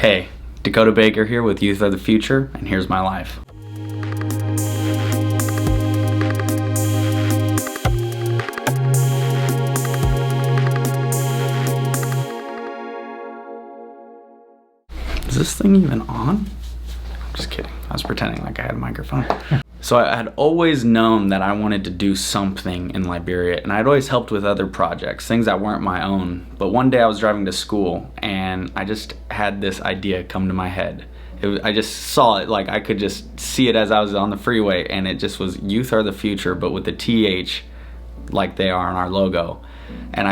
Hey, Dakota Baker here with Youth Are the Future, and here's my life. Is this thing even on? Just kidding. I was pretending like I had a microphone. So I had always known that I wanted to do something in Liberia, and I'd always helped with other projects, things that weren't my own. But one day I was driving to school and I just had this idea come to my head. I just saw it, like I could just see it as I was on the freeway, and it just was Youth Are the Future, but with the TH like they are on our logo. And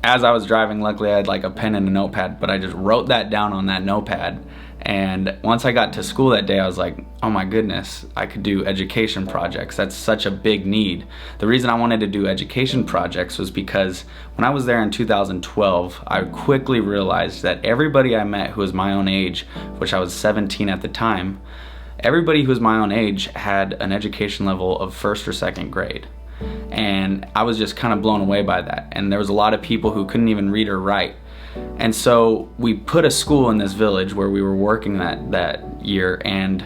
as I was driving, luckily I had like a pen and a notepad, but I just wrote that down on that notepad. And once I got to school that day, I was like, oh my goodness, I could do education projects. That's such a big need. The reason I wanted to do education projects was because when I was there in 2012, I quickly realized that everybody I met who was my own age, which I was 17 at the time, everybody who was my own age had an education level of first or second grade. And I was just kind of blown away by that. And there was a lot of people who couldn't even read or write. And so we put a school in this village where we were working that year, and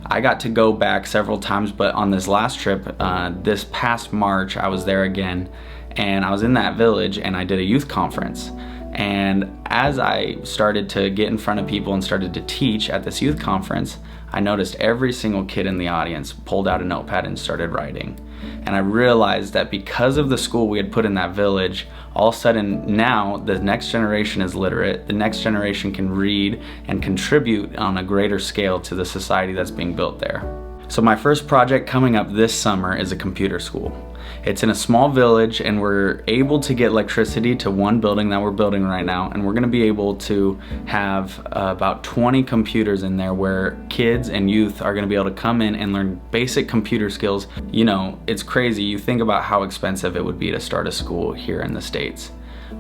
I got to go back several times, but on this last trip, this past March, I was there again, and I was in that village and I did a youth conference. And as I started to get in front of people and started to teach at this youth conference, I noticed every single kid in the audience pulled out a notepad and started writing. And I realized that because of the school we had put in that village, all of a sudden now the next generation is literate, the next generation can read and contribute on a greater scale to the society that's being built there. So my first project coming up this summer is a computer school. It's in a small village, and we're able to get electricity to one building that we're building right now, and we're gonna be able to have about 20 computers in there where kids and youth are gonna be able to come in and learn basic computer skills. You know, it's crazy. You think about how expensive it would be to start a school here in the States,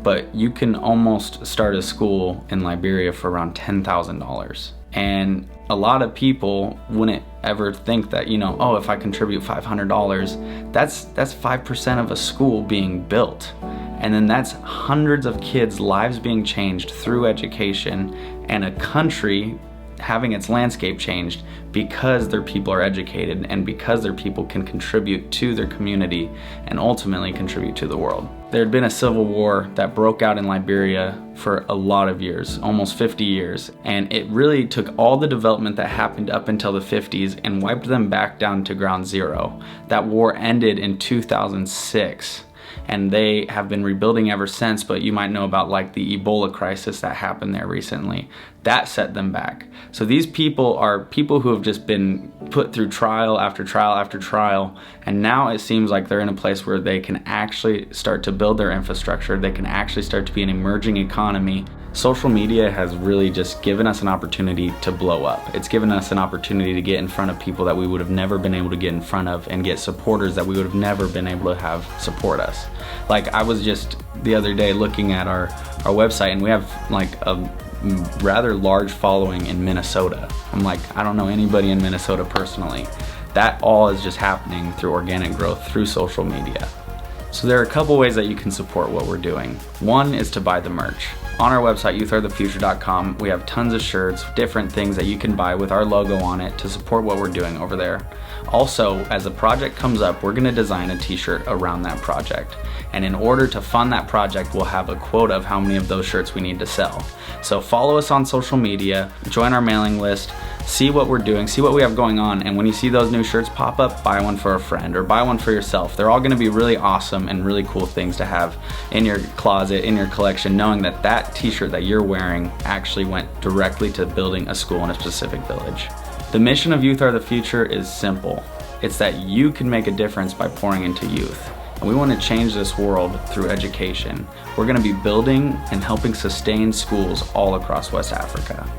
but you can almost start a school in Liberia for around $10,000. And a lot of people wouldn't ever think that, you know, oh, if I contribute $500, that's 5% of a school being built. And then that's hundreds of kids' lives being changed through education, and a country having its landscape changed because their people are educated and because their people can contribute to their community and ultimately contribute to the world. There had been a civil war that broke out in Liberia for a lot of years, almost 50 years, and it really took all the development that happened up until the 50s and wiped them back down to ground zero. That war ended in 2006. And they have been rebuilding ever since, but you might know about like the Ebola crisis that happened there recently. That set them back. So these people are people who have just been put through trial after trial after trial, and now it seems like they're in a place where they can actually start to build their infrastructure. They can actually start to be an emerging economy. Social media has really just given us an opportunity to blow up. It's given us an opportunity to get in front of people that we would have never been able to get in front of, and get supporters that we would have never been able to have support us. Like, I was just the other day looking at our website, and we have like a rather large following in Minnesota. I'm like, I don't know anybody in Minnesota personally. That all is just happening through organic growth through social media. So there are a couple ways that you can support what we're doing. One is to buy the merch. On our website, youtharethefuture.com, we have tons of shirts, different things that you can buy with our logo on it to support what we're doing over there. Also, as the project comes up, we're gonna design a t-shirt around that project. And in order to fund that project, we'll have a quota of how many of those shirts we need to sell. So follow us on social media, join our mailing list, see what we're doing, see what we have going on, and when you see those new shirts pop up, buy one for a friend or buy one for yourself. They're all gonna be really awesome and really cool things to have in your closet, in your collection, knowing that that t-shirt that you're wearing actually went directly to building a school in a specific village. The mission of Youth Are the Future is simple. It's that you can make a difference by pouring into youth. And we want to change this world through education. We're going to be building and helping sustain schools all across West Africa.